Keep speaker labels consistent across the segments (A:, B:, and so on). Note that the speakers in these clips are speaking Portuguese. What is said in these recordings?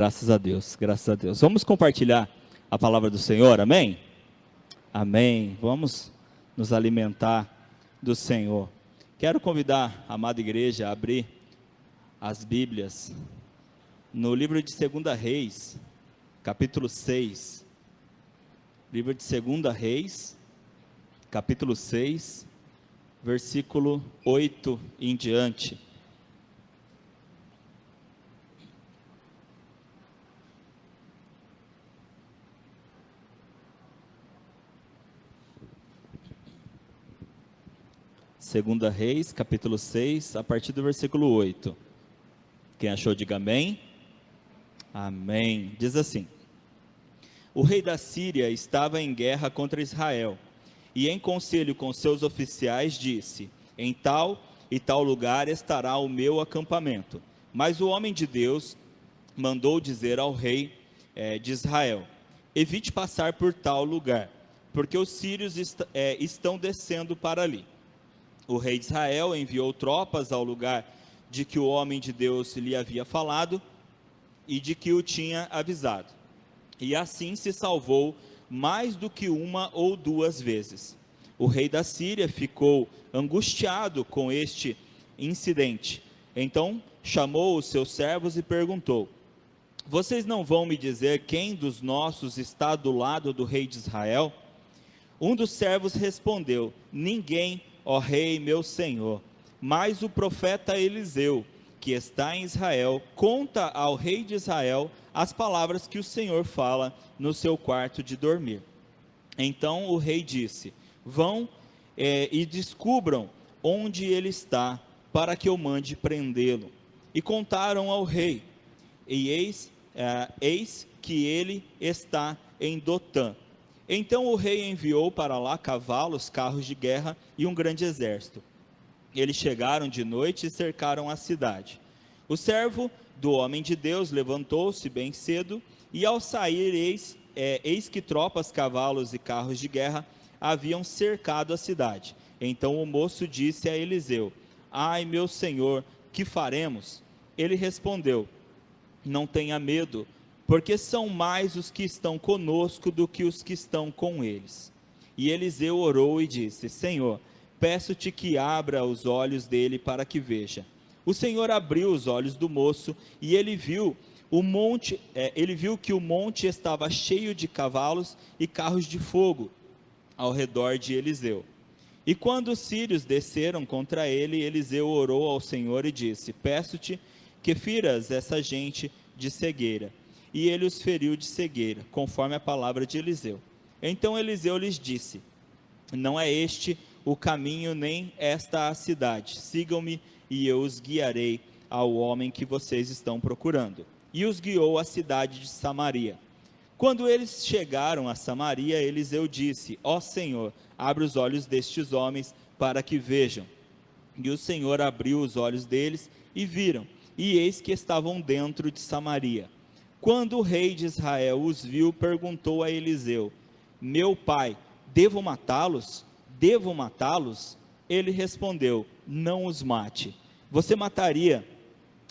A: Graças a Deus, graças a Deus. Vamos compartilhar a palavra do Senhor, amém? Amém. Vamos nos alimentar do Senhor. Quero convidar a amada igreja a abrir as Bíblias no livro de 2 Reis, capítulo 6. Livro de 2 Reis, capítulo 6, versículo 8 em diante. Segunda Reis, capítulo 6, a partir do versículo 8. Quem achou, diga amém. Amém. Diz assim: O rei da Síria estava em guerra contra Israel, e em conselho com seus oficiais disse: Em tal e tal lugar estará o meu acampamento. Mas o homem de Deus mandou dizer ao rei de Israel: Evite passar por tal lugar, porque os sírios estão descendo para ali. O rei de Israel enviou tropas ao lugar de que o homem de Deus lhe havia falado e de que o tinha avisado. E assim se salvou mais do que uma ou duas vezes. O rei da Síria ficou angustiado com este incidente. Então chamou os seus servos e perguntou: Vocês não vão me dizer quem dos nossos está do lado do rei de Israel? Um dos servos respondeu: Ninguém, ó rei, meu senhor, mas o profeta Eliseu, que está em Israel, conta ao rei de Israel as palavras que o Senhor fala no seu quarto de dormir. Então o rei disse: Vão e descubram onde ele está, para que eu mande prendê-lo. E contaram ao rei, e eis que ele está em Dotã. Então o rei enviou para lá cavalos, carros de guerra e um grande exército. Eles chegaram de noite e cercaram a cidade. O servo do homem de Deus levantou-se bem cedo, e ao sair, eis que tropas, cavalos e carros de guerra haviam cercado a cidade. Então o moço disse a Eliseu: Ai, meu senhor, que faremos? Ele respondeu: Não tenha medo, porque são mais os que estão conosco do que os que estão com eles. E Eliseu orou e disse: Senhor, peço-te que abra os olhos dele para que veja. O Senhor abriu os olhos do moço, e ele viu que o monte estava cheio de cavalos e carros de fogo ao redor de Eliseu. E quando os sírios desceram contra ele, Eliseu orou ao Senhor e disse: Peço-te que firas essa gente de cegueira. E ele os feriu de cegueira, conforme a palavra de Eliseu. Então Eliseu lhes disse: Não é este o caminho, nem esta a cidade. Sigam-me, e eu os guiarei ao homem que vocês estão procurando. E os guiou à cidade de Samaria. Quando eles chegaram a Samaria, Eliseu disse: Ó Senhor, abre os olhos destes homens para que vejam. E o Senhor abriu os olhos deles e viram, e eis que estavam dentro de Samaria. Quando o rei de Israel os viu, perguntou a Eliseu: Meu pai, devo matá-los? Devo matá-los? Ele respondeu: Não os mate. Você mataria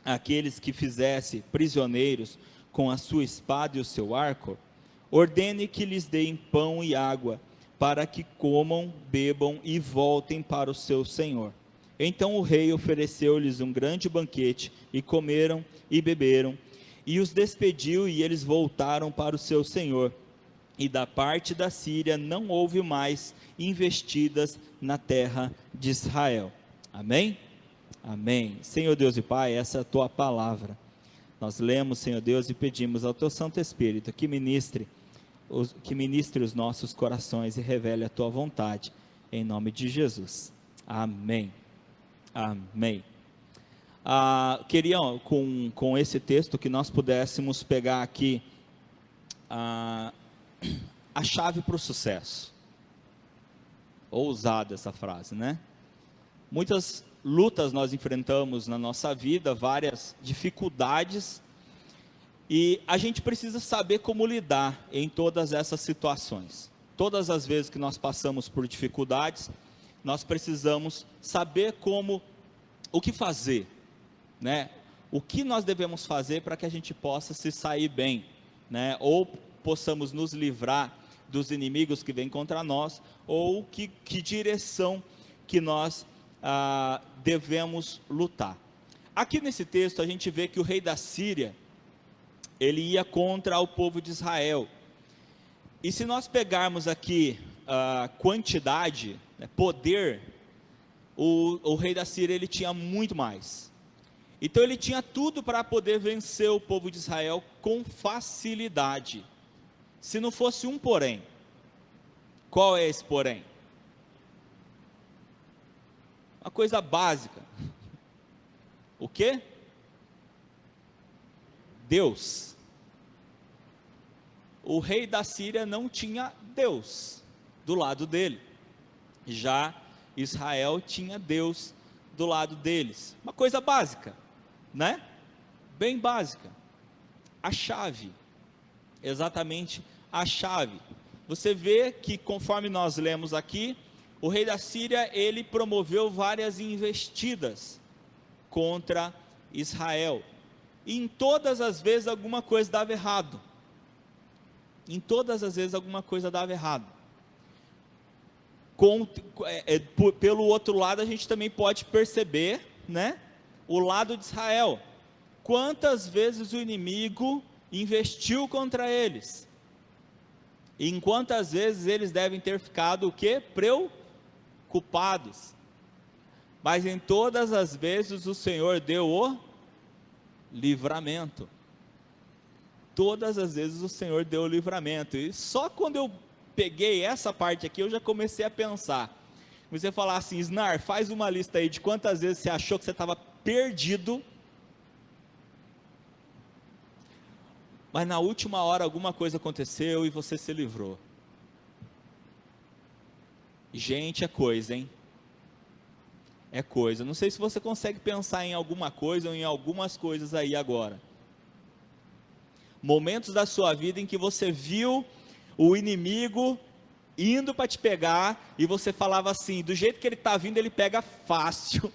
A: aqueles que fizesse prisioneiros com a sua espada e o seu arco? Ordene que lhes deem pão e água, para que comam, bebam e voltem para o seu senhor. Então o rei ofereceu-lhes um grande banquete, e comeram e beberam, e os despediu, e eles voltaram para o seu senhor. E da parte da Síria não houve mais investidas na terra de Israel. Amém? Amém. Senhor Deus e Pai, essa é a tua palavra. Nós lemos, Senhor Deus, e pedimos ao teu Santo Espírito que ministre os nossos corações e revele a tua vontade, em nome de Jesus. Amém. Amém. Queria com esse texto que nós pudéssemos pegar aqui a chave para o sucesso. Ousada essa frase, né? Muitas lutas nós enfrentamos na nossa vida, várias dificuldades, e a gente precisa saber como lidar em todas essas situações. Todas as vezes que nós passamos por dificuldades, nós precisamos saber o que fazer, né? o que nós devemos fazer para que a gente possa se sair bem, né? Ou possamos nos livrar dos inimigos que vêm contra nós, ou que direção que nós devemos lutar. Aqui nesse texto a gente vê que o rei da Síria, ele ia contra o povo de Israel. E se nós pegarmos aqui quantidade, né, poder, o rei da Síria ele tinha muito mais. Então ele tinha tudo para poder vencer o povo de Israel com facilidade. Se não fosse um porém. Qual é esse porém? Uma coisa básica. O quê? Deus. O rei da Síria não tinha Deus do lado dele. Já Israel tinha Deus do lado deles. Uma coisa básica, né? Bem básica. A chave. Exatamente a chave. Você vê que conforme nós lemos aqui, o rei da Síria, ele promoveu várias investidas contra Israel. E em todas as vezes alguma coisa dava errado. Em todas as vezes alguma coisa dava errado. Pelo outro lado a gente também pode perceber, né, o lado de Israel. Quantas vezes o inimigo investiu contra eles? E em quantas vezes eles devem ter ficado o quê? Preocupados. Mas em todas as vezes o Senhor deu o livramento. Todas as vezes o Senhor deu o livramento. E só quando eu peguei essa parte aqui, eu já comecei a pensar. Você falar assim, Snar, faz uma lista aí de quantas vezes você achou que você estava perdido, mas na última hora alguma coisa aconteceu e você se livrou. Gente, é coisa, hein? É coisa. Não sei se você consegue pensar em alguma coisa ou em algumas coisas aí agora. Momentos da sua vida em que você viu o inimigo indo para te pegar e você falava assim, do jeito que ele está vindo, ele pega fácil.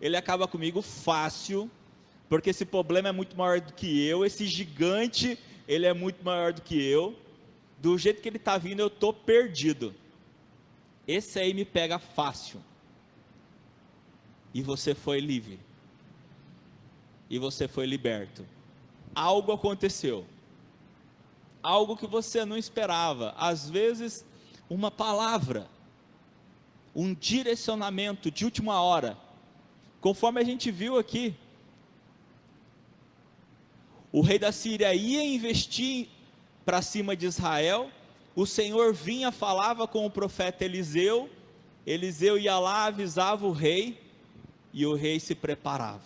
A: Ele acaba comigo fácil, porque esse problema é muito maior do que eu, esse gigante, ele é muito maior do que eu. Do jeito que ele está vindo, eu estou perdido. Esse aí me pega fácil. E você foi livre. E você foi liberto. Algo aconteceu. Algo que você não esperava. Às vezes, uma palavra. Um direcionamento de última hora. Conforme a gente viu aqui. O rei da Síria ia investir para cima de Israel. O Senhor vinha, falava com o profeta Eliseu. Eliseu ia lá, avisava o rei. E o rei se preparava.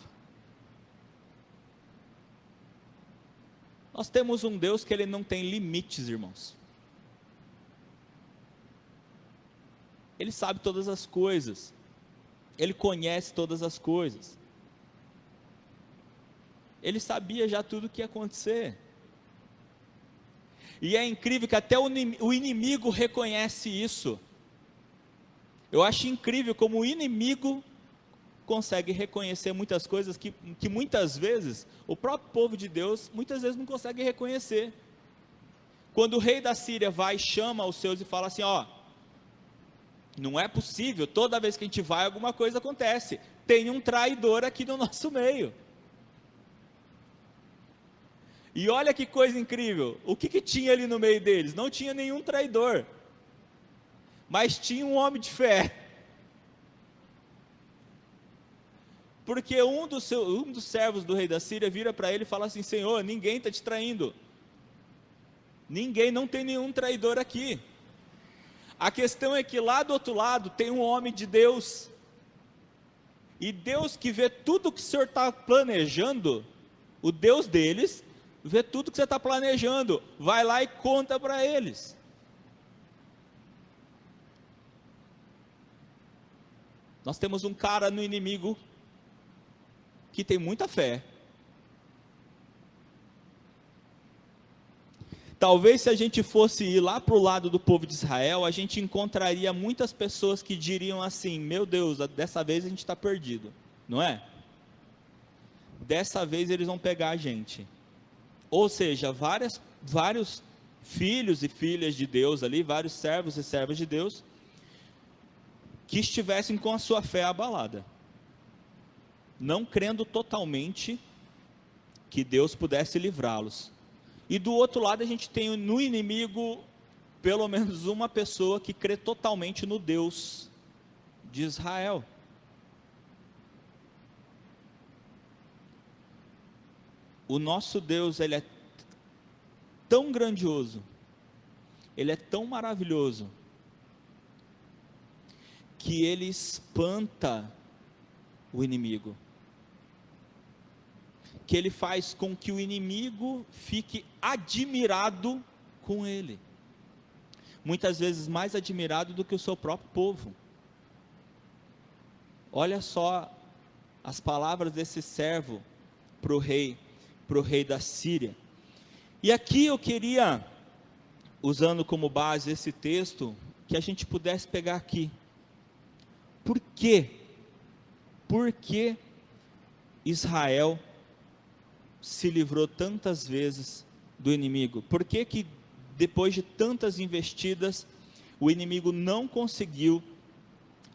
A: Nós temos um Deus que ele não tem limites, irmãos. Ele sabe todas as coisas. Ele conhece todas as coisas. Ele sabia já tudo o que ia acontecer. E é incrível que até o inimigo reconhece isso. Eu acho incrível como o inimigo consegue reconhecer muitas coisas que muitas vezes o próprio povo de Deus muitas vezes não consegue reconhecer. Quando o rei da Síria vai e chama os seus e fala assim, ó, não é possível, toda vez que a gente vai alguma coisa acontece, tem um traidor aqui no nosso meio. E olha que coisa incrível, o que tinha ali no meio deles? Não tinha nenhum traidor, mas tinha um homem de fé. Porque um dos servos do rei da Síria vira para ele e fala assim, Senhor, ninguém está te traindo. Ninguém, não tem nenhum traidor aqui. A questão é que lá do outro lado tem um homem de Deus. E Deus que vê tudo que o Senhor está planejando, o Deus deles, vê tudo que você está planejando, vai lá e conta para eles. Nós temos um cara no inimigo que tem muita fé. Talvez se a gente fosse ir lá para o lado do povo de Israel, a gente encontraria muitas pessoas que diriam assim, meu Deus, dessa vez a gente está perdido, não é? dessa vez eles vão pegar a gente. Ou seja, vários filhos e filhas de Deus ali, vários servos e servas de Deus, que estivessem com a sua fé abalada, não crendo totalmente que Deus pudesse livrá-los. E do outro lado a gente tem no inimigo pelo menos uma pessoa que crê totalmente no Deus de Israel. O nosso Deus, ele é tão grandioso, ele é tão maravilhoso, que ele espanta o inimigo, que ele faz com que o inimigo fique admirado com ele, muitas vezes mais admirado do que o seu próprio povo. Olha só as palavras desse servo para o rei da Síria. E aqui eu queria, usando como base esse texto, que a gente pudesse pegar aqui. Por quê? Por que Israel se livrou tantas vezes do inimigo? Por que depois de tantas investidas, o inimigo não conseguiu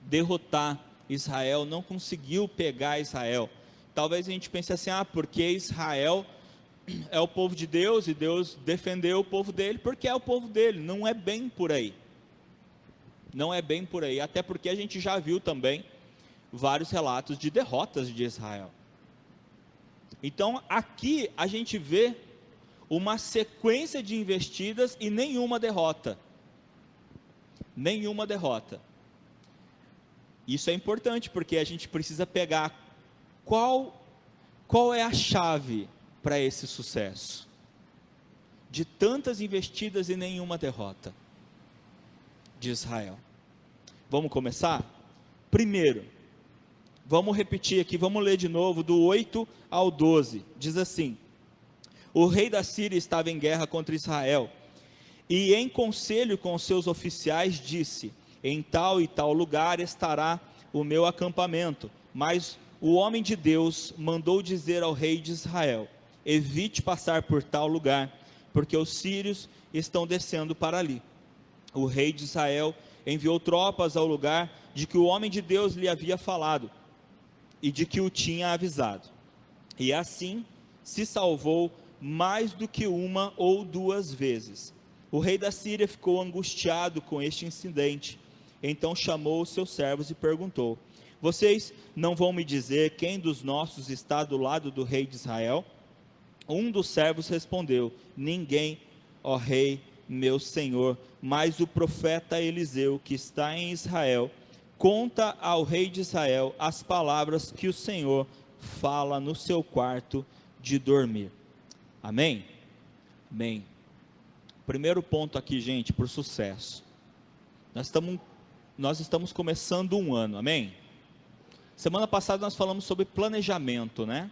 A: derrotar Israel, não conseguiu pegar Israel? Talvez a gente pense assim, porque Israel é o povo de Deus, e Deus defendeu o povo dele, porque é o povo dele. Não é bem por aí, não é bem por aí, até porque a gente já viu também vários relatos de derrotas de Israel. Então aqui a gente vê uma sequência de investidas e nenhuma derrota, isso é importante, porque a gente precisa pegar qual é a chave para esse sucesso, de tantas investidas e nenhuma derrota de Israel. Vamos começar? Primeiro, vamos repetir aqui, vamos ler de novo, do 8 ao 12, diz assim: o rei da Síria estava em guerra contra Israel, e em conselho com os seus oficiais disse: em tal e tal lugar estará o meu acampamento. Mas o homem de Deus mandou dizer ao rei de Israel: evite passar por tal lugar, porque os sírios estão descendo para ali. O rei de Israel enviou tropas ao lugar de que o homem de Deus lhe havia falado, e de que o tinha avisado, e assim se salvou mais do que uma ou duas vezes. O rei da Síria ficou angustiado com este incidente, então chamou os seus servos e perguntou: vocês não vão me dizer quem dos nossos está do lado do rei de Israel? Um dos servos respondeu: ninguém, ó rei, meu senhor, mas o profeta Eliseu, que está em Israel, conta ao rei de Israel as palavras que o Senhor fala no seu quarto de dormir. Amém? Amém. Primeiro ponto aqui, gente, para o sucesso. Nós estamos começando um ano, amém? Semana passada nós falamos sobre planejamento, né?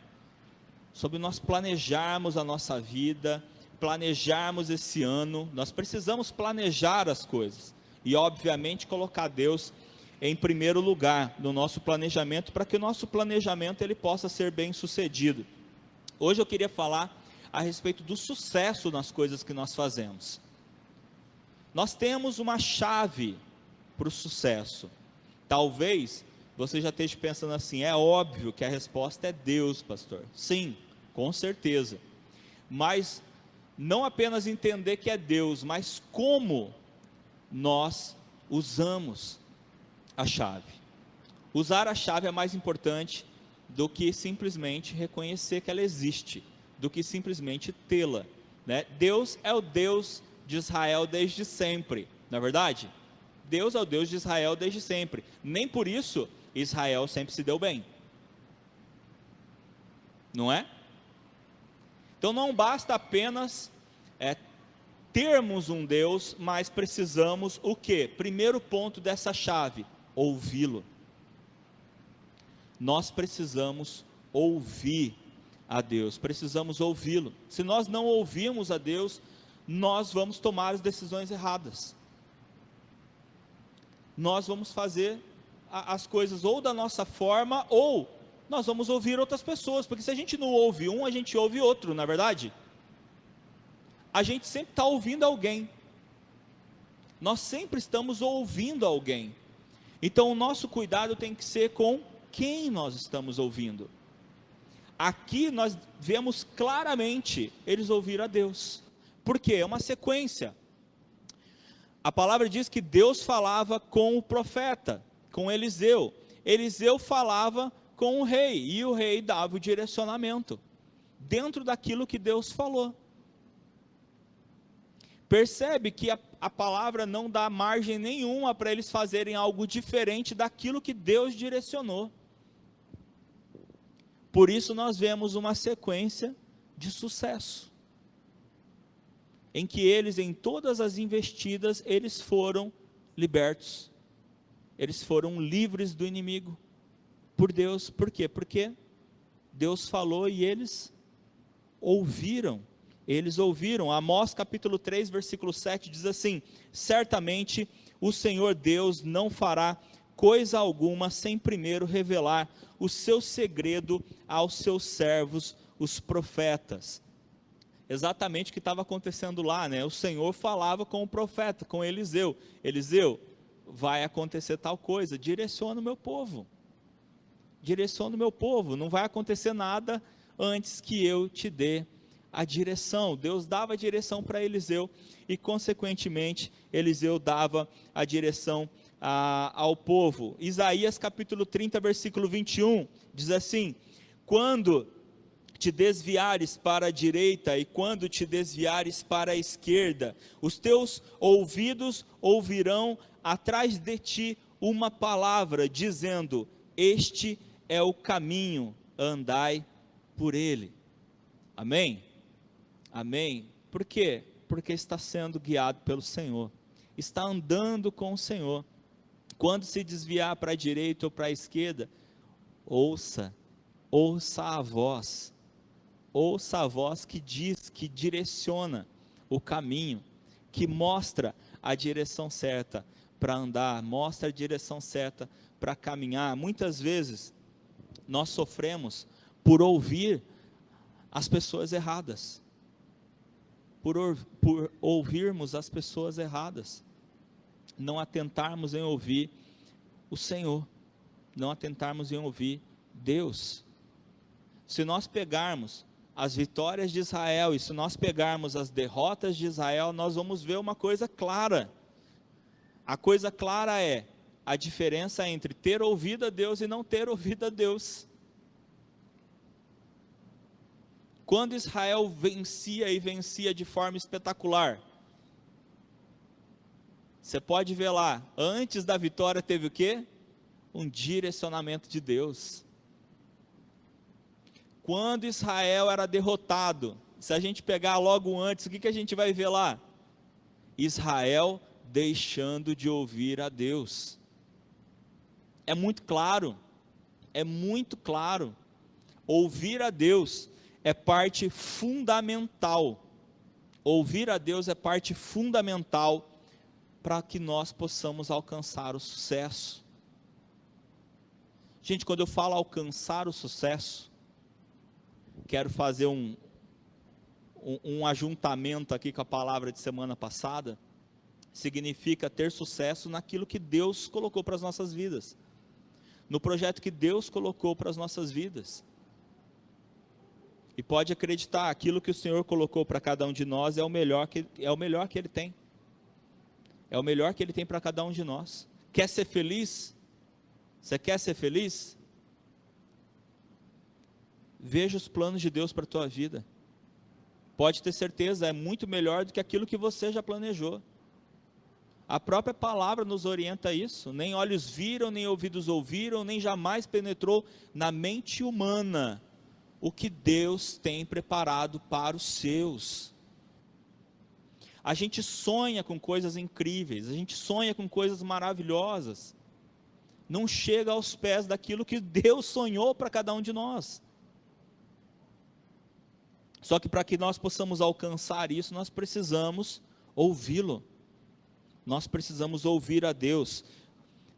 A: Sobre nós planejarmos a nossa vida, planejarmos esse ano. Nós precisamos planejar as coisas e obviamente colocar Deus em primeiro lugar no nosso planejamento, para que o nosso planejamento ele possa ser bem sucedido. Hoje eu queria falar a respeito do sucesso nas coisas que nós fazemos. Nós temos uma chave para o sucesso. Talvez você já esteja pensando assim: é óbvio que a resposta é Deus, pastor. Sim, com certeza. Mas não apenas entender que é Deus, mas como nós usamos a chave. Usar a chave é mais importante do que simplesmente reconhecer que ela existe, do que simplesmente tê-la, né? Deus é o Deus de Israel desde sempre, não é verdade? Deus é o Deus de Israel desde sempre. Nem por isso Israel sempre se deu bem, não é? Então não basta apenas termos um Deus, mas precisamos o quê? Primeiro ponto dessa chave: ouvi-lo. Nós precisamos ouvir a Deus, precisamos ouvi-lo. Se nós não ouvirmos a Deus, nós vamos tomar as decisões erradas. Nós vamos fazer as coisas ou da nossa forma, ou nós vamos ouvir outras pessoas, porque se a gente não ouve um, a gente ouve outro, não é verdade? A gente sempre está ouvindo alguém, nós sempre estamos ouvindo alguém, então o nosso cuidado tem que ser com quem nós estamos ouvindo. Aqui nós vemos claramente, eles ouviram a Deus, porque é uma sequência. A palavra diz que Deus falava com o profeta, com Eliseu, Eliseu falava com o rei, e o rei dava o direcionamento, dentro daquilo que Deus falou. Percebe que a palavra não dá margem nenhuma para eles fazerem algo diferente daquilo que Deus direcionou. Por isso nós vemos uma sequência de sucesso, em que eles, em todas as investidas, eles foram libertos, eles foram livres do inimigo, por Deus. Por quê? Porque Deus falou e eles ouviram. Amós capítulo 3, versículo 7 diz assim: certamente o Senhor Deus não fará coisa alguma sem primeiro revelar o seu segredo aos seus servos, os profetas. Exatamente o que estava acontecendo lá, né? O Senhor falava com o profeta, com Eliseu: Eliseu, vai acontecer tal coisa, direciona o meu povo, não vai acontecer nada antes que eu te dê a direção. Deus dava a direção para Eliseu, e consequentemente Eliseu dava a direção ao povo. Isaías capítulo 30, versículo 21, diz assim: quando te desviares para a direita e quando te desviares para a esquerda, os teus ouvidos ouvirão atrás de ti uma palavra, dizendo: este é o caminho, andai por ele. Amém? Amém? Por quê? Porque está sendo guiado pelo Senhor, está andando com o Senhor. Quando se desviar para a direita ou para a esquerda, ouça a voz que diz, que direciona o caminho, que mostra a direção certa para andar, mostra a direção certa para caminhar. Muitas vezes nós sofremos por ouvir as pessoas erradas, por ouvirmos as pessoas erradas, não atentarmos em ouvir o Senhor, não atentarmos em ouvir Deus. Se nós pegarmos as vitórias de Israel, e se nós pegarmos as derrotas de Israel, nós vamos ver uma coisa clara. A coisa clara é a diferença entre ter ouvido a Deus e não ter ouvido a Deus. Quando Israel vencia, e vencia de forma espetacular, você pode ver lá, antes da vitória teve o quê? Um direcionamento de Deus. Quando Israel era derrotado, se a gente pegar logo antes, o que a gente vai ver lá? Israel deixando de ouvir a Deus. É muito claro, ouvir a Deus é parte fundamental, ouvir a Deus é parte fundamental para que nós possamos alcançar o sucesso. Gente, quando eu falo alcançar o sucesso, quero fazer um ajuntamento aqui com a palavra de semana passada. Significa ter sucesso naquilo que Deus colocou para as nossas vidas, no projeto que Deus colocou para as nossas vidas. E pode acreditar, aquilo que o Senhor colocou para cada um de nós é o melhor que Ele tem. É o melhor que Ele tem para cada um de nós. Quer ser feliz? Você quer ser feliz? Veja os planos de Deus para a tua vida. Pode ter certeza, é muito melhor do que aquilo que você já planejou. A própria palavra nos orienta a isso. Nem olhos viram, nem ouvidos ouviram, nem jamais penetrou na mente humana o que Deus tem preparado para os seus. A gente sonha com coisas incríveis, a gente sonha com coisas maravilhosas, não chega aos pés daquilo que Deus sonhou para cada um de nós. Só que para que nós possamos alcançar isso, nós precisamos ouvi-lo, nós precisamos ouvir a Deus.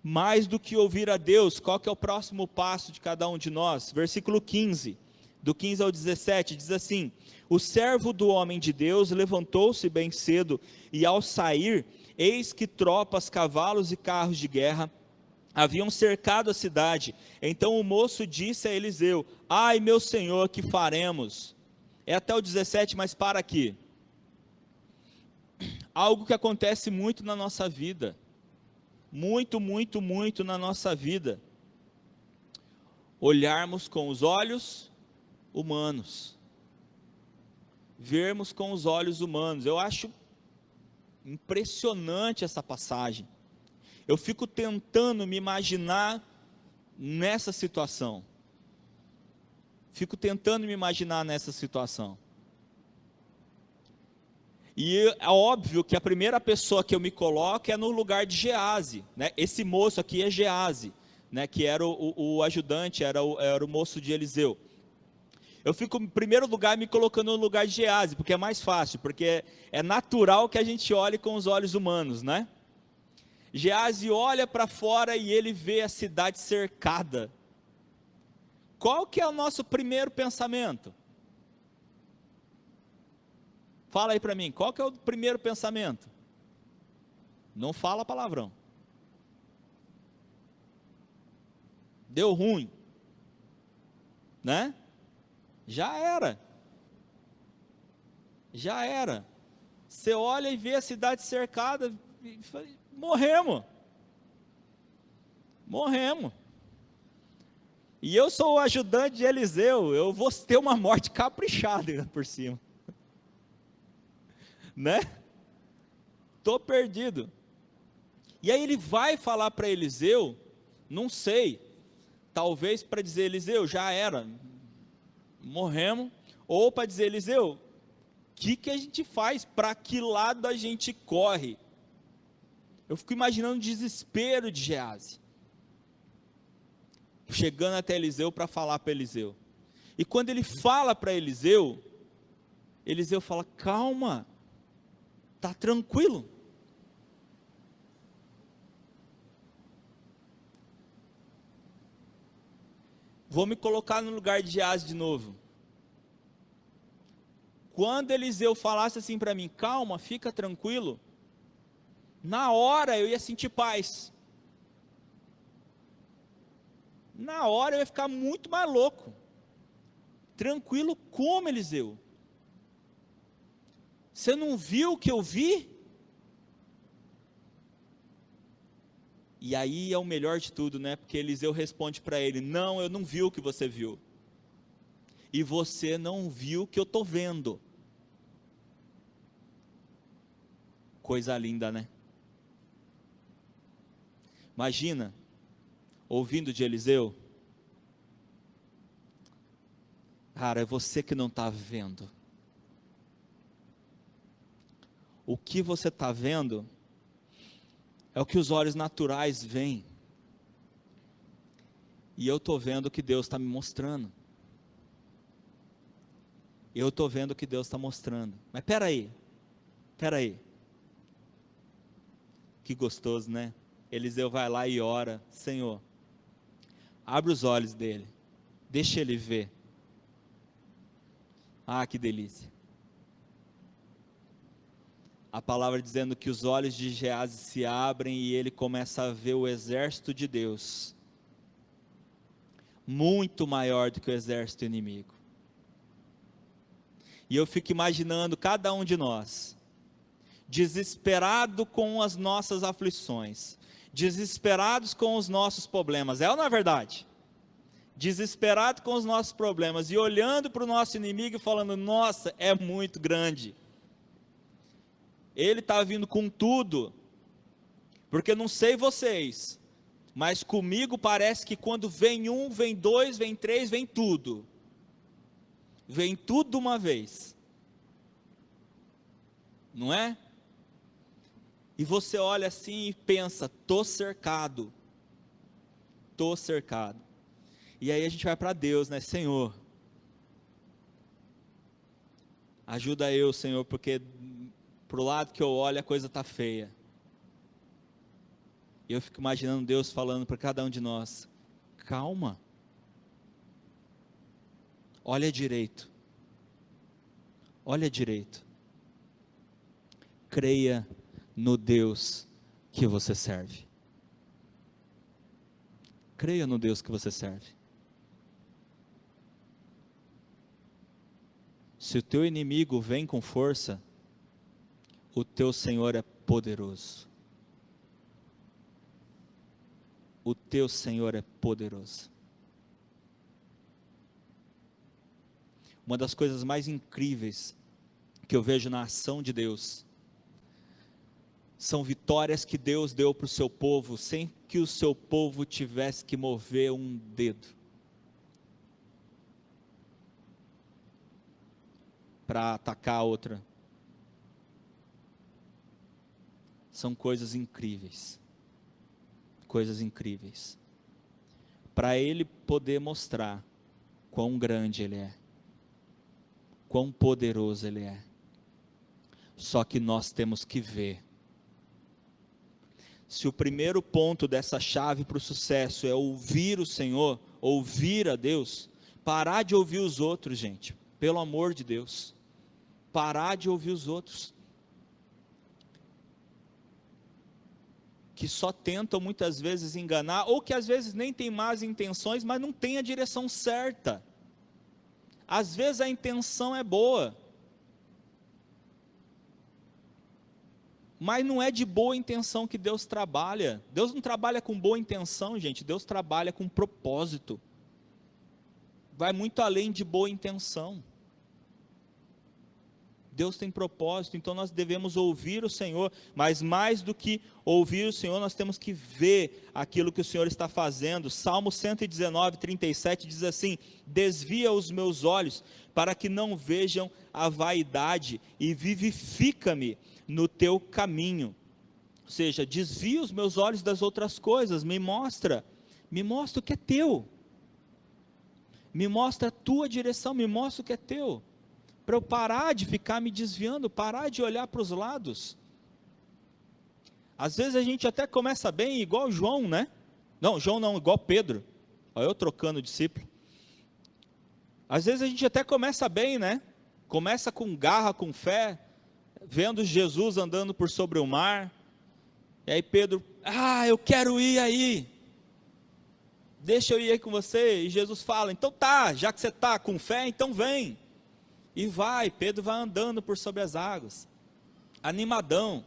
A: Mais do que ouvir a Deus, qual que é o próximo passo de cada um de nós? Versículo 15, do 15 ao 17, diz assim: o servo do homem de Deus levantou-se bem cedo, e ao sair, eis que tropas, cavalos e carros de guerra haviam cercado a cidade. Então o moço disse a Eliseu: ai meu senhor, que faremos? É até o 17, mas para aqui. Algo que acontece muito na nossa vida, muito, muito, muito na nossa vida, olharmos com os olhos humanos, vermos com os olhos humanos. Eu acho impressionante essa passagem. Eu fico tentando me imaginar nessa situação. E é óbvio que a primeira pessoa que eu me coloco é no lugar de Geazi, né? Esse moço aqui é Geazi, né? Que era o ajudante, era o moço de Eliseu. Eu fico em primeiro lugar me colocando no lugar de Geazi, porque é mais fácil, porque é natural que a gente olhe com os olhos humanos, né? Geazi olha para fora e ele vê a cidade cercada. Qual que é o nosso primeiro pensamento? Fala aí para mim, qual que é o primeiro pensamento? Não fala palavrão. Deu ruim, né? Já era. Você olha e vê a cidade cercada, e fala, morremos. E eu sou o ajudante de Eliseu, eu vou ter uma morte caprichada por cima. Né? Estou perdido. E aí ele vai falar para Eliseu, não sei, talvez para dizer: Eliseu, já era, morremos, ou para dizer: Eliseu, o que a gente faz, para que lado a gente corre? Eu fico imaginando o desespero de Geazi, chegando até Eliseu para falar para Eliseu. E quando ele fala para Eliseu, Eliseu fala: calma, está tranquilo. Vou me colocar no lugar de Geazi de novo. Quando Eliseu falasse assim para mim: calma, fica tranquilo, na hora eu ia sentir paz. Na hora eu ia ficar muito mais louco. Tranquilo como, Eliseu? Você não viu o que eu vi? E aí é o melhor de tudo, né? Porque Eliseu responde para ele: não, eu não vi o que você viu. E você não viu o que eu estou vendo. Coisa linda, né? Imagina, ouvindo de Eliseu: cara, é você que não está vendo. O que você está vendo é o que os olhos naturais veem. E eu estou vendo o que Deus está me mostrando. Mas peraí. Que gostoso, né? Eliseu vai lá e ora: Senhor, abre os olhos dele, deixa ele ver. Ah, que delícia. A palavra dizendo que os olhos de Geazi se abrem e ele começa a ver o exército de Deus, muito maior do que o exército inimigo. E eu fico imaginando cada um de nós, desesperado com as nossas aflições, desesperados com os nossos problemas, é ou não é verdade? Desesperado com os nossos problemas, e olhando para o nosso inimigo e falando: nossa, é muito grande. Ele está vindo com tudo, porque não sei vocês, mas comigo parece que quando vem um, vem dois, vem três, vem tudo de uma vez, não é? E você olha assim e pensa: estou cercado, e aí a gente vai para Deus, né? Senhor, ajuda eu, Senhor, porque para o lado que eu olho a coisa está feia. E eu fico imaginando Deus falando para cada um de nós: calma, olha direito, olha direito, creia no Deus que você serve. Creia no Deus que você serve. Se o teu inimigo vem com força, o teu Senhor é poderoso. O teu Senhor é poderoso. Uma das coisas mais incríveis que eu vejo na ação de Deus são vitórias que Deus deu para o seu povo, sem que o seu povo tivesse que mover um dedo para atacar a outra. São coisas incríveis. Coisas incríveis. Para Ele poder mostrar quão grande Ele é, quão poderoso Ele é. Só que nós temos que ver. Se o primeiro ponto dessa chave para o sucesso é ouvir o Senhor, ouvir a Deus, parar de ouvir os outros, gente, pelo amor de Deus, parar de ouvir os outros, que só tentam muitas vezes enganar, ou que às vezes nem tem más intenções, mas não tem a direção certa. Às vezes a intenção é boa, mas não é de boa intenção que Deus trabalha. Deus não trabalha com boa intenção, gente. Deus trabalha com propósito. Vai muito além de boa intenção. Deus tem propósito, então nós devemos ouvir o Senhor, mas mais do que ouvir o Senhor, nós temos que ver aquilo que o Senhor está fazendo. Salmo 119, 37 diz assim: desvia os meus olhos para que não vejam a vaidade e vivifica-me no teu caminho. Ou seja, desvia os meus olhos das outras coisas, me mostra o que é teu, me mostra a tua direção, me mostra o que é teu, para eu parar de ficar me desviando, parar de olhar para os lados. Às vezes a gente até começa bem, igual João, né? Não, João não, igual Pedro. Olha eu trocando o discípulo. Às vezes a gente até começa bem, né? Começa com garra, com fé, vendo Jesus andando por sobre o mar. E aí Pedro, eu quero ir aí. Deixa eu ir aí com você. E Jesus fala, então tá, já que você está com fé, então vem. E vai, Pedro vai andando por sobre as águas, animadão.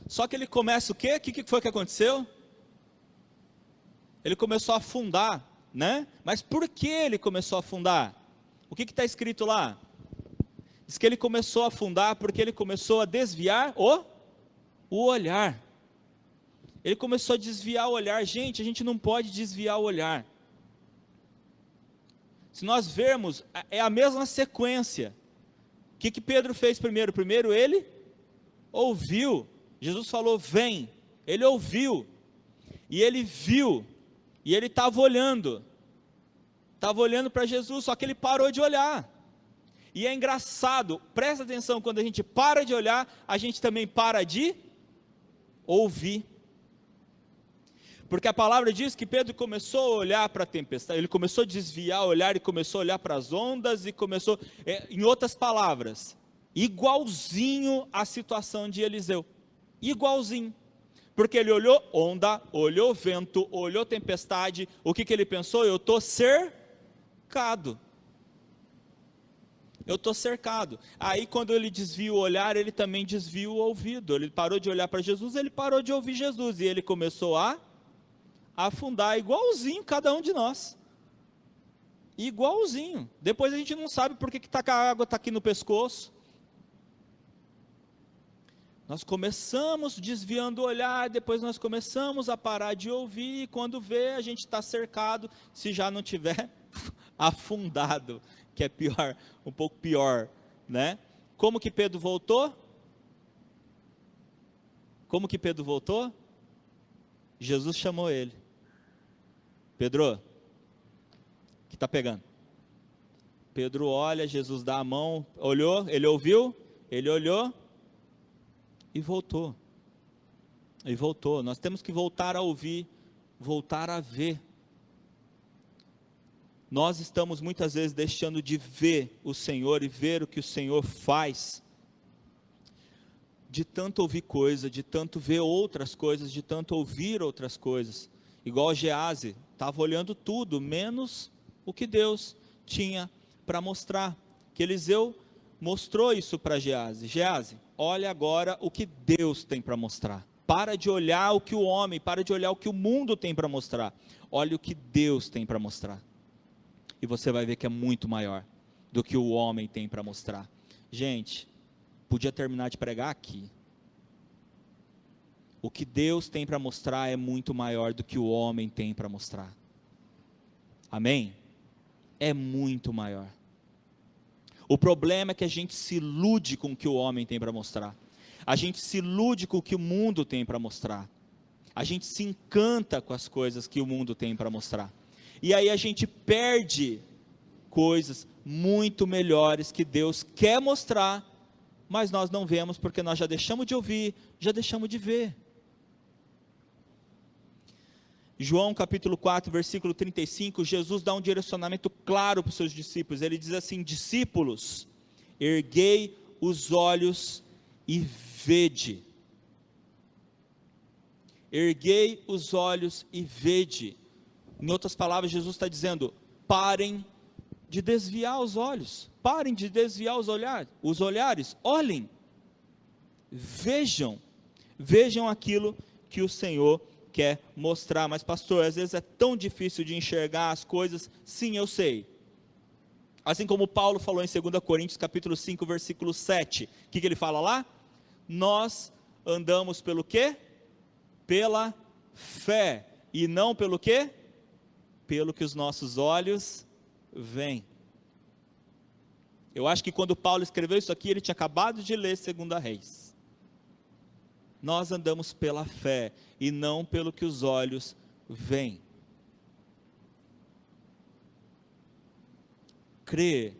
A: Só que ele começa o quê? O que foi que aconteceu? Ele começou a afundar, né? Mas por que ele começou a afundar? O que está escrito lá? Diz que ele começou a afundar porque ele começou a desviar o olhar. Ele começou a desviar o olhar. Gente, a gente não pode desviar o olhar. Se nós vermos, é a mesma sequência. O que Pedro fez primeiro? Primeiro ele ouviu. Jesus falou, vem. Ele ouviu. E ele viu. E ele estava olhando. Estava olhando para Jesus, só que ele parou de olhar. E é engraçado, presta atenção, quando a gente para de olhar, a gente também para de ouvir. Porque a palavra diz que Pedro começou a olhar para a tempestade, ele começou a desviar o olhar e começou a olhar para as ondas e começou, em outras palavras, igualzinho à situação de Eliseu, igualzinho, porque ele olhou onda, olhou vento, olhou tempestade, o que ele pensou? Eu estou cercado, eu estou cercado. Aí quando ele desvia o olhar, ele também desvia o ouvido, ele parou de olhar para Jesus, ele parou de ouvir Jesus, e ele começou a afundar, igualzinho cada um de nós, igualzinho. Depois a gente não sabe por que a água está aqui no pescoço. Nós começamos desviando o olhar, depois nós começamos a parar de ouvir, e quando vê, a gente está cercado, se já não tiver afundado, que é pior, um pouco pior, né? Como que Pedro voltou? Como que Pedro voltou? Jesus chamou ele. Pedro, o que está pegando? Pedro olha, Jesus dá a mão, olhou, ele ouviu, ele olhou e voltou. E voltou. Nós temos que voltar a ouvir, voltar a ver. Nós estamos muitas vezes deixando de ver o Senhor e ver o que o Senhor faz, de tanto ouvir coisa, de tanto ver outras coisas, de tanto ouvir outras coisas. Igual Geazi, estava olhando tudo, menos o que Deus tinha para mostrar. Que Eliseu mostrou isso para Geazi. Geazi, olha agora o que Deus tem para mostrar. Para de olhar o que o homem, para de olhar o que o mundo tem para mostrar. Olha o que Deus tem para mostrar. E você vai ver que é muito maior do que o homem tem para mostrar. Gente, podia terminar de pregar aqui. O que Deus tem para mostrar é muito maior do que o homem tem para mostrar. Amém? É muito maior. O problema é que a gente se ilude com o que o homem tem para mostrar. A gente se ilude com o que o mundo tem para mostrar. A gente se encanta com as coisas que o mundo tem para mostrar. E aí a gente perde coisas muito melhores que Deus quer mostrar, mas nós não vemos porque nós já deixamos de ouvir, já deixamos de ver. João capítulo 4, versículo 35, Jesus dá um direcionamento claro para os seus discípulos. Ele diz assim: discípulos, erguei os olhos e vede. Erguei os olhos e vede. Em outras palavras, Jesus está dizendo: parem de desviar os olhos, parem de desviar os olhares, olhem, vejam aquilo que o Senhor quer mostrar. Mas pastor, às vezes é tão difícil de enxergar as coisas. Sim, eu sei. Assim como Paulo falou em 2 Coríntios capítulo 5, versículo 7, o que ele fala lá? Nós andamos pelo quê? Pela fé, e não pelo quê? Pelo que os nossos olhos veem. Eu acho que quando Paulo escreveu isso aqui, ele tinha acabado de ler 2 Reis. Nós andamos pela fé e não pelo que os olhos veem. Crê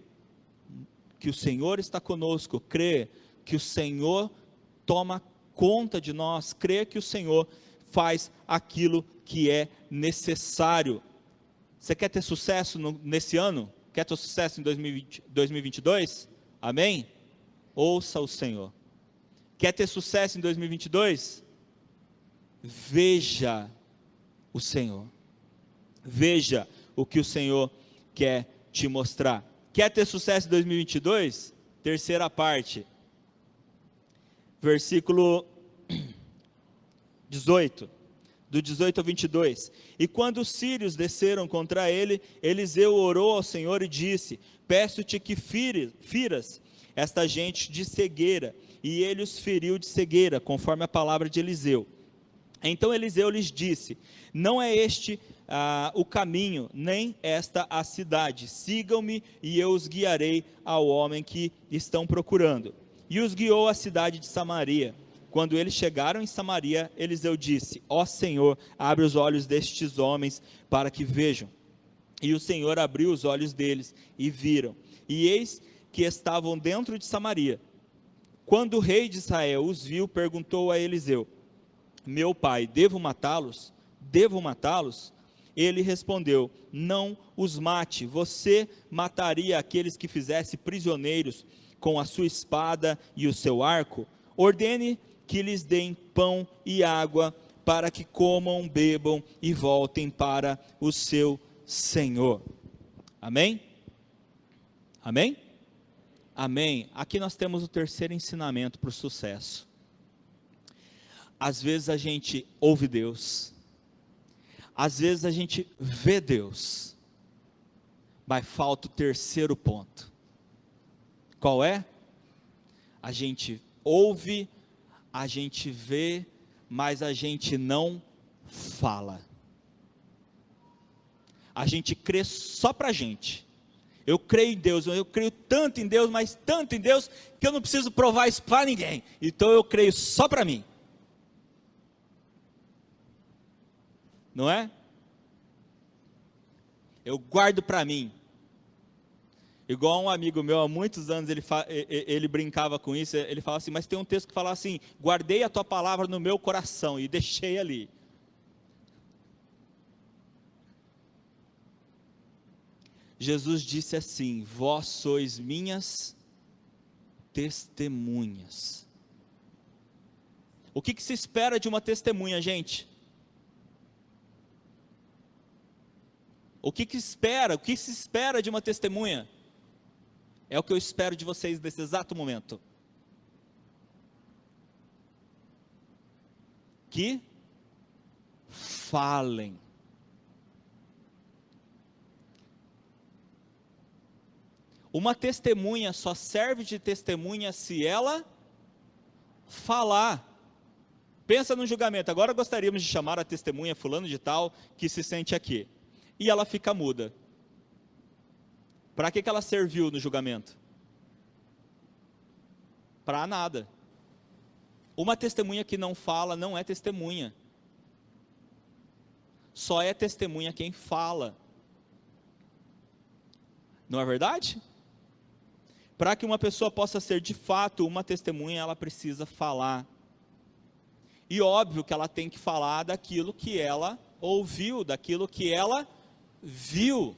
A: que o Senhor está conosco, crê que o Senhor toma conta de nós, crê que o Senhor faz aquilo que é necessário. Você quer ter sucesso nesse ano? Quer ter sucesso em 2022? Amém? Ouça o Senhor. Quer ter sucesso em 2022? Veja o Senhor. Veja o que o Senhor quer te mostrar. Quer ter sucesso em 2022? Terceira parte. Versículo 18. Do 18 ao 22, e quando os sírios desceram contra ele, Eliseu orou ao Senhor e disse: peço-te que firas esta gente de cegueira, e ele os feriu de cegueira, conforme a palavra de Eliseu. Então Eliseu lhes disse: não é este o caminho, nem esta a cidade, sigam-me e eu os guiarei ao homem que estão procurando. E os guiou à cidade de Samaria. Quando eles chegaram em Samaria, Eliseu disse: ó Senhor, abre os olhos destes homens para que vejam. E o Senhor abriu os olhos deles e viram. E eis que estavam dentro de Samaria. Quando o rei de Israel os viu, perguntou a Eliseu: meu pai, devo matá-los? Devo matá-los? Ele respondeu: não os mate. Você mataria aqueles que fizesse prisioneiros com a sua espada e o seu arco? Ordene que lhes deem pão e água, para que comam, bebam e voltem para o seu Senhor. Amém? Amém? Amém. Aqui nós temos o terceiro ensinamento para o sucesso. Às vezes a gente ouve Deus, às vezes a gente vê Deus, mas falta o terceiro ponto. Qual é? A gente ouve, a gente vê, mas a gente não fala. A gente crê só para a gente. Eu creio em Deus, eu creio tanto em Deus, mas tanto em Deus, que eu não preciso provar isso para ninguém. Então eu creio só para mim. Não é? Eu guardo para mim. Igual um amigo meu, há muitos anos, ele brincava com isso, ele falava assim, mas tem um texto que fala assim, guardei a tua palavra no meu coração e deixei ali. Jesus disse assim, vós sois minhas testemunhas. O que se espera de uma testemunha, gente? O que se espera de uma testemunha? É o que eu espero de vocês nesse exato momento. Que falem. Uma testemunha só serve de testemunha se ela falar. Pensa no julgamento. Agora gostaríamos de chamar a testemunha fulano de tal que se sente aqui. E ela fica muda. Para que ela serviu no julgamento? Para nada. Uma testemunha que não fala não é testemunha. Só é testemunha quem fala. Não é verdade? Para que uma pessoa possa ser de fato uma testemunha, ela precisa falar. E óbvio que ela tem que falar daquilo que ela ouviu, daquilo que ela viu.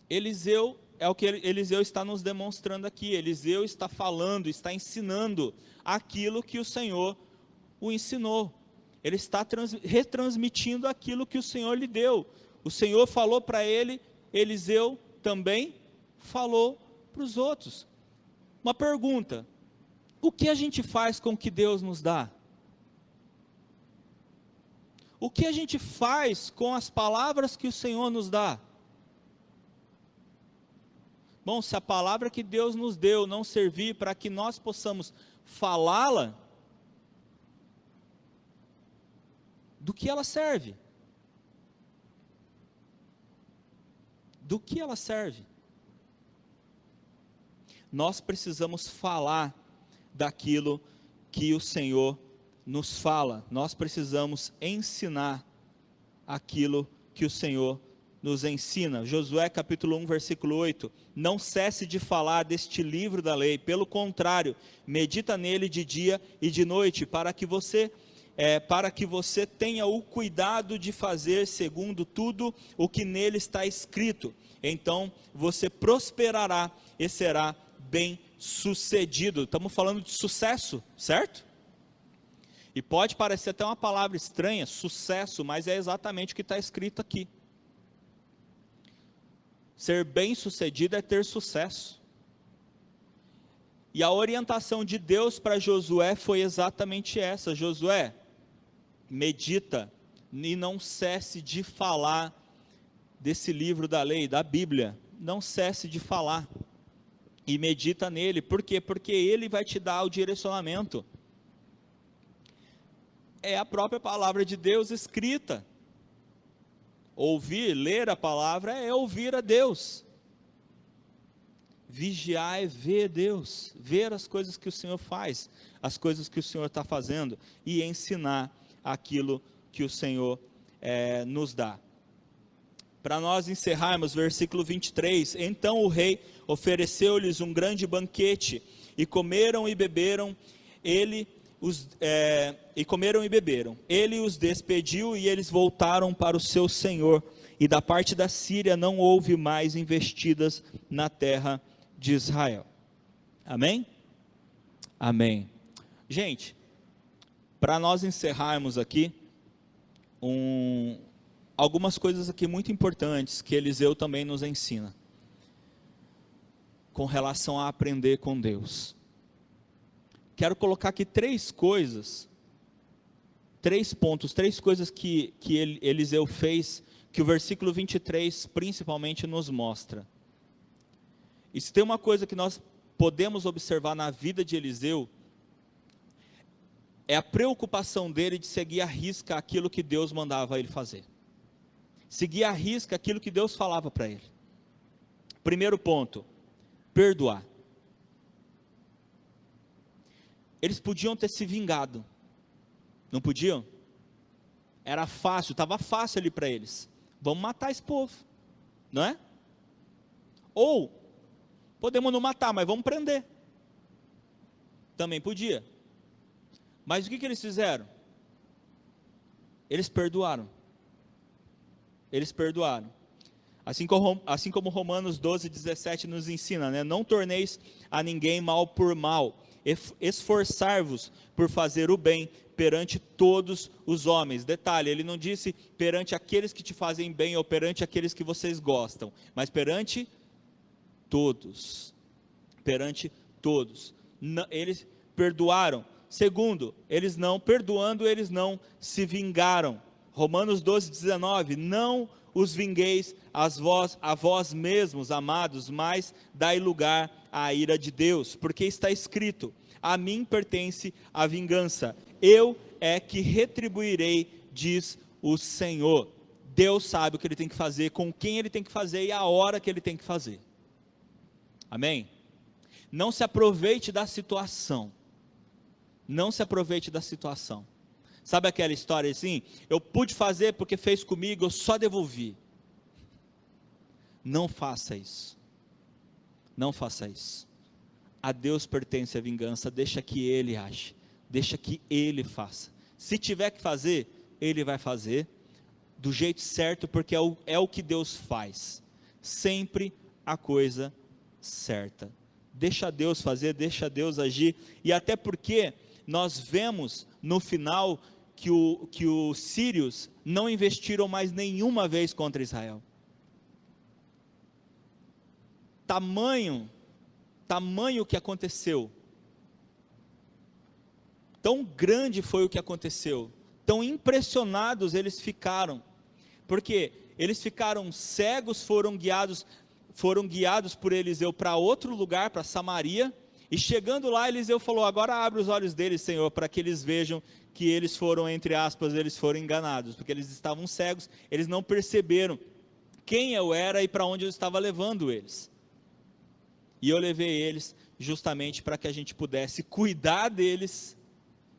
A: Eliseu, é o que Eliseu está nos demonstrando aqui. Eliseu está falando, está ensinando aquilo que o Senhor o ensinou. Ele está retransmitindo aquilo que o Senhor lhe deu. O Senhor falou para ele, Eliseu também falou para os outros. Uma pergunta: o que a gente faz com o que Deus nos dá? O que a gente faz com as palavras que o Senhor nos dá? Bom, se a palavra que Deus nos deu não servir para que nós possamos falá-la, do que ela serve? Do que ela serve? Nós precisamos falar daquilo que o Senhor nos fala. Nós precisamos ensinar aquilo que o Senhor nos ensina. Josué capítulo 1, versículo 8. Não cesse de falar deste livro da lei, pelo contrário, medita nele de dia e de noite, para que você tenha o cuidado de fazer segundo tudo o que nele está escrito. Então você prosperará e será bem sucedido. Estamos falando de sucesso, certo? E pode parecer até uma palavra estranha, sucesso, mas é exatamente o que está escrito aqui. Ser bem sucedido é ter sucesso. E a orientação de Deus para Josué foi exatamente essa: Josué, medita e não cesse de falar desse livro da lei, da Bíblia. Não cesse de falar. E medita nele. Por quê? Porque ele vai te dar o direcionamento. É a própria palavra de Deus escrita. Ouvir, ler a palavra é ouvir a Deus. Vigiar é ver Deus, ver as coisas que o Senhor faz, as coisas que o Senhor está fazendo, e ensinar aquilo que o Senhor nos dá. Para nós encerrarmos, versículo 23, então o rei ofereceu-lhes um grande banquete, e comeram e beberam, ele os despediu, e eles voltaram para o seu senhor, e da parte da Síria não houve mais investidas na terra de Israel. Amém? Amém. Gente, para nós encerrarmos aqui, algumas coisas aqui muito importantes que Eliseu também nos ensina, com relação a aprender com Deus. Quero colocar aqui três coisas, 3 pontos, 3 coisas que Eliseu fez, que o versículo 23 principalmente nos mostra. E se tem uma coisa que nós podemos observar na vida de Eliseu, é a preocupação dele de seguir à risca aquilo que Deus mandava ele fazer. Seguir à risca aquilo que Deus falava para ele. Primeiro ponto, perdoar. Eles podiam ter se vingado, não podiam? Era fácil, estava fácil ali para eles. Vamos matar esse povo, não é? Ou, podemos não matar, mas vamos prender. Também podia. Mas o que eles fizeram? Eles perdoaram. Eles perdoaram. Assim como Romanos 12, 17 nos ensina, né? Não torneis a ninguém mal por mal. Esforçar-vos por fazer o bem perante todos os homens. Detalhe, ele não disse perante aqueles que te fazem bem ou perante aqueles que vocês gostam, mas perante todos. Perante todos. Eles perdoaram. Segundo, eles não se vingaram. Romanos 12, 19, não os vingueis a vós mesmos, amados, mas dai lugar à ira de Deus, porque está escrito, a mim pertence a vingança, eu é que retribuirei, diz o Senhor. Deus sabe o que ele tem que fazer, com quem ele tem que fazer e a hora que ele tem que fazer. Amém? Não se aproveite da situação. Não se aproveite da situação. Sabe aquela história assim? Eu pude fazer porque fez comigo, eu só devolvi. Não faça isso. Não faça isso. A Deus pertence a vingança, deixa que Ele age. Deixa que Ele faça. Se tiver que fazer, Ele vai fazer do jeito certo, porque é o que Deus faz. Sempre a coisa certa. Deixa Deus fazer, deixa Deus agir. E até porque nós vemos no final que os sírios não investiram mais nenhuma vez contra Israel. Tamanho que aconteceu. Tão grande foi o que aconteceu. Tão impressionados eles ficaram. Porque eles ficaram cegos, foram guiados por Eliseu para outro lugar, para Samaria. E chegando lá, Eliseu falou, agora abre os olhos deles, Senhor, para que eles vejam que eles foram, entre aspas, eles foram enganados, porque eles estavam cegos, eles não perceberam quem eu era e para onde eu estava levando eles. E eu levei eles justamente para que a gente pudesse cuidar deles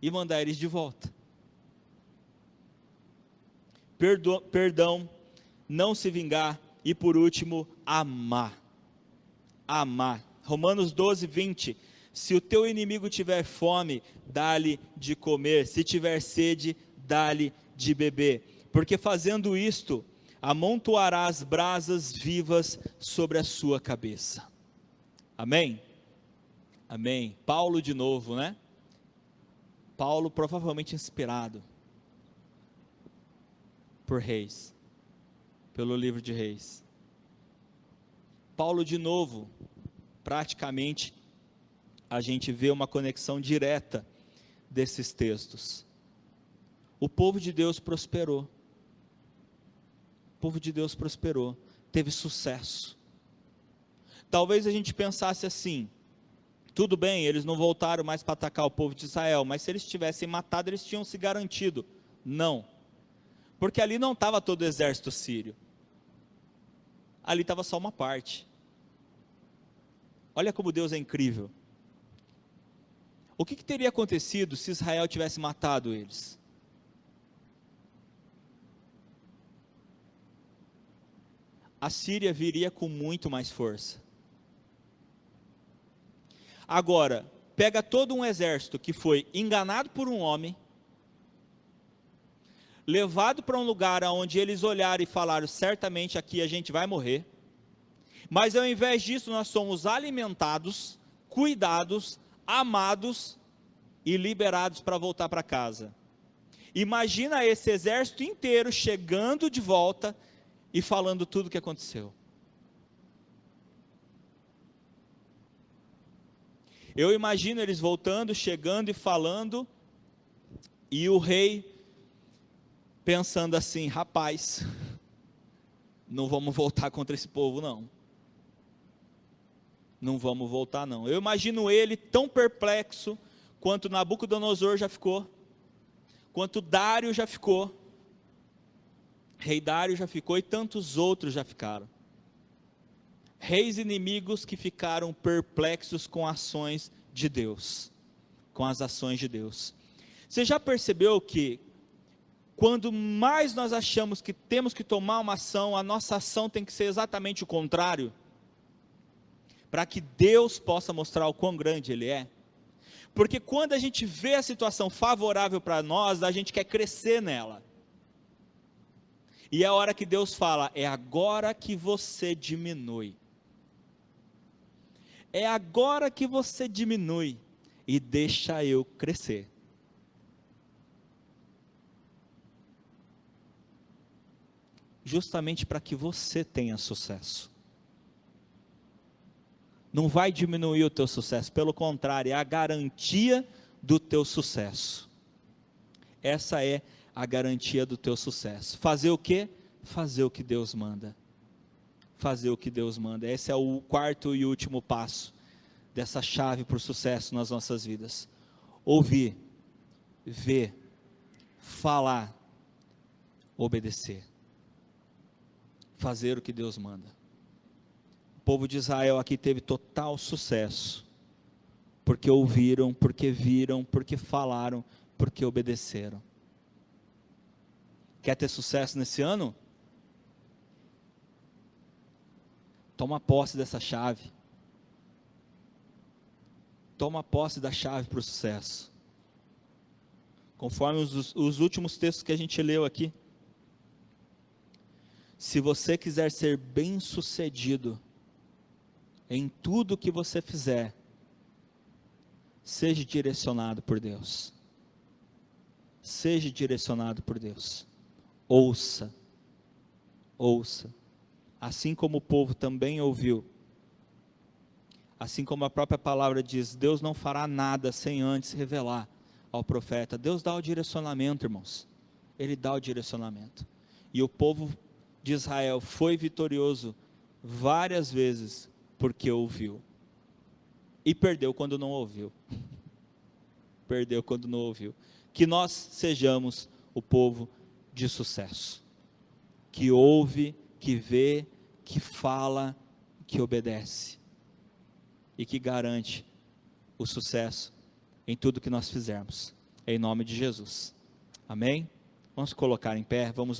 A: e mandar eles de volta. Perdão, não se vingar e por último, amar. Amar. Romanos 12, 20, se o teu inimigo tiver fome, dá-lhe de comer, se tiver sede, dá-lhe de beber, porque fazendo isto, amontoarás brasas vivas sobre a sua cabeça. Amém? Amém. Paulo de novo, né? Paulo provavelmente inspirado por Reis, pelo livro de Reis. Paulo de novo, praticamente, a gente vê uma conexão direta desses textos. O povo de Deus prosperou. O povo de Deus prosperou, teve sucesso. Talvez a gente pensasse assim, tudo bem, eles não voltaram mais para atacar o povo de Israel, mas se eles tivessem matado, eles tinham se garantido. Não, porque ali não estava todo o exército sírio. Ali estava só uma parte. Olha como Deus é incrível. O que teria acontecido se Israel tivesse matado eles? A Síria viria com muito mais força. Agora, pega todo um exército que foi enganado por um homem, levado para um lugar onde eles olharam e falaram, certamente aqui a gente vai morrer, mas ao invés disso nós somos alimentados, cuidados, amados e liberados para voltar para casa. Imagina esse exército inteiro chegando de volta e falando tudo o que aconteceu. Eu imagino eles voltando, chegando e falando, e o rei pensando assim, rapaz, não vamos voltar contra esse povo não. Não vamos voltar não. Eu imagino ele tão perplexo, quanto Nabucodonosor já ficou, quanto Dário já ficou, rei Dário já ficou e tantos outros já ficaram. Reis inimigos que ficaram perplexos com ações de Deus, com as ações de Deus. Você já percebeu que quando mais nós achamos que temos que tomar uma ação, a nossa ação tem que ser exatamente o contrário? para que Deus possa mostrar o quão grande Ele é. Porque quando a gente vê a situação favorável para nós, a gente quer crescer nela. E é a hora que Deus fala, é agora que você diminui. É agora que você diminui e deixa eu crescer. Justamente para que você tenha sucesso. Não vai diminuir o teu sucesso, pelo contrário, é a garantia do teu sucesso. Essa é a garantia do teu sucesso. Fazer o quê? Fazer o que Deus manda. Fazer o que Deus manda. Esse é o quarto e último passo dessa chave para o sucesso nas nossas vidas. Ouvir, ver, falar, obedecer. Fazer o que Deus manda. O povo de Israel aqui teve total sucesso, porque ouviram, porque viram, porque falaram, porque obedeceram. Quer ter sucesso nesse ano? Toma posse dessa chave. Toma posse da chave para o sucesso. Conforme os últimos textos que a gente leu aqui. Se você quiser ser bem-sucedido em tudo que você fizer, seja direcionado por Deus. Seja direcionado por Deus. Ouça. Ouça. Assim como o povo também ouviu. Assim como a própria palavra diz, Deus não fará nada sem antes revelar ao profeta. Deus dá o direcionamento, irmãos. Ele dá o direcionamento. E o povo de Israel foi vitorioso várias vezes porque ouviu. E perdeu quando não ouviu. Perdeu quando não ouviu. Que nós sejamos o povo de sucesso. Que ouve, que vê, que fala, que obedece. E que garante o sucesso em tudo que nós fizermos. Em nome de Jesus. Amém? Vamos colocar em pé, vamos